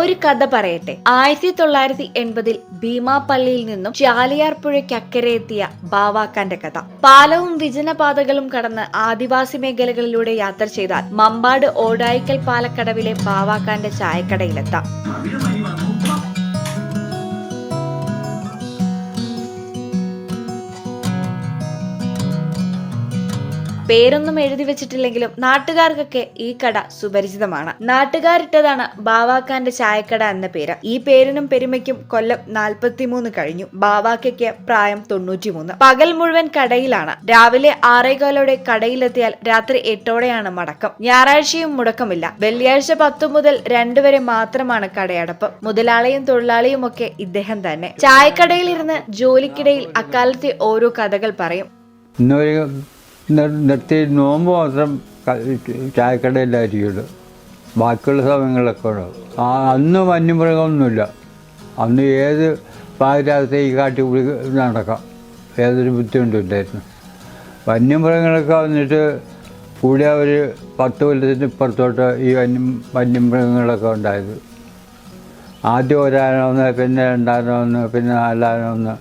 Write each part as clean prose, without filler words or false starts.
ഒരു കഥ പറയട്ടെ. 1980 ഭീമാപള്ളിയിൽ നിന്നും ചാലിയാർ പുഴയ്ക്കക്കരെ എത്തിയ ബാവാക്കാന്റെ കഥ. പാലവും വിജനപാതകളും കടന്ന് ആദിവാസി മേഖലകളിലൂടെ യാത്ര ചെയ്താൽ മമ്പാട് ഓടായിക്കൽ പാലക്കടവിലെ ബാവാക്കാന്റെ ചായക്കടയിലെത്താം. പേരൊന്നും എഴുതി വെച്ചിട്ടില്ലെങ്കിലും നാട്ടുകാർക്കൊക്കെ ഈ കട സുപരിചിതമാണ്. നാട്ടുകാരിട്ടതാണ് ബാവാക്കാന്റെ ചായക്കട എന്ന പേര്. ഈ പേരിനും പെരുമയ്ക്കും കൊല്ലം 43 കഴിഞ്ഞു. ബാവാക്കയ്ക്ക് പ്രായം 93. പകൽ മുഴുവൻ കടയിലാണ്. രാവിലെ 6:15 കടയിലെത്തിയാൽ രാത്രി 8 മടക്കം. ഞായറാഴ്ചയും മുടക്കമില്ല. വെള്ളിയാഴ്ച 10 മുതൽ 2 വരെ മാത്രമാണ് കടയടപ്പ്. മുതലാളിയും തൊഴിലാളിയും ഒക്കെ ഇദ്ദേഹം തന്നെ. ചായക്കടയിലിരുന്ന് ജോലിക്കിടയിൽ അക്കാലത്തെ ഓരോ കഥകൾ പറയും. നിർത്തി നോമ്പ് മാത്രം ചായക്കടയിലായിരിക്കുള്ളൂ. ബാക്കിയുള്ള സമയങ്ങളൊക്കെ ഉണ്ടാവും. അന്ന് വന്യമൃഗമൊന്നുമില്ല. അന്ന് ഏത് പാതിരാത്രി ഈ കാട്ടിക്കുടി നടക്കാം. ഏതൊരു ബുദ്ധിമുട്ടില്ലായിരുന്നു. വന്യമൃഗങ്ങളൊക്കെ വന്നിട്ട് കൂടിയ ഒരു 10 കൊല്ലത്തിന് ഇപ്പുറത്തോട്ട് ഈ വന്യമൃഗങ്ങളൊക്കെ ഉണ്ടായത്. ആദ്യം ഒരാനൊന്ന്, പിന്നെ 2 പിന്നെ 4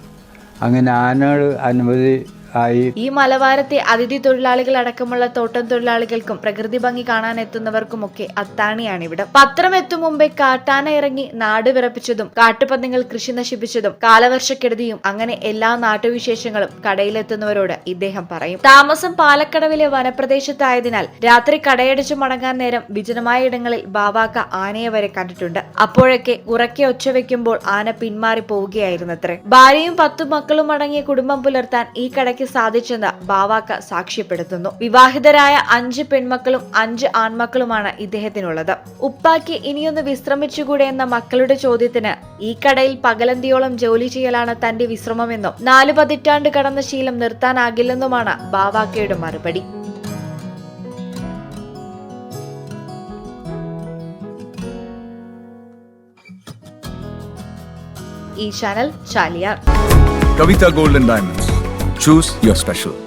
അങ്ങനെ ആനകൾ അനവധി. ഈ മലവാരത്തെ അതിഥി തൊഴിലാളികൾ അടക്കമുള്ള തോട്ടം തൊഴിലാളികൾക്കും പ്രകൃതി ഭംഗി കാണാൻ എത്തുന്നവർക്കുമൊക്കെ അത്താണിയാണ് ഇവിടം. പത്രം എത്തും മുമ്പേ കാട്ടാന ഇറങ്ങി നാട് വിറപ്പിച്ചതും കാട്ടുപന്നികൾ കൃഷി നശിപ്പിച്ചതും കാലവർഷക്കെടുതിയും അങ്ങനെ എല്ലാ നാട്ടുവിശേഷങ്ങളും കടയിലെത്തുന്നവരോട് ഇദ്ദേഹം പറയും. താമസം പാലക്കടവിലെ വനപ്രദേശത്തായതിനാൽ രാത്രി കടയടിച്ചു മടങ്ങാൻ നേരം വിജനമായ ഇടങ്ങളിൽ ബാവാക്ക ആനയെ വരെ കണ്ടിട്ടുണ്ട്. അപ്പോഴൊക്കെ ഉറക്കെ ഒച്ച വെക്കുമ്പോൾ ആന പിന്മാറി പോവുകയായിരുന്നത്രേ. ഭാര്യയും 10 മക്കളും അടങ്ങിയ കുടുംബം പുലർത്താൻ ഈ കടയ്ക്ക് സാധിച്ചെന്ന് ബാവാക്ക സാക്ഷ്യപ്പെടുത്തുന്നു. വിവാഹിതരായ 5 പെൺമക്കളും 5 ആൺമക്കളുമാണ് ഇദ്ദേഹത്തിനുള്ളത്. ഉപ്പാക്ക് ഇനിയൊന്ന് വിശ്രമിച്ചുകൂടെ എന്ന മക്കളുടെ ചോദ്യത്തിന് ഈ കടയിൽ പകലന്തിയോളം ജോലി ചെയ്യലാണ് തന്റെ വിശ്രമമെന്നും 4 പതിറ്റാണ്ട് കടന്ന ശീലം നിർത്താനാകില്ലെന്നുമാണ് ബാവാക്കയുടെ മറുപടി. ഈ channel Chaliyar. Kavita Gold and Diamonds. Choose your special.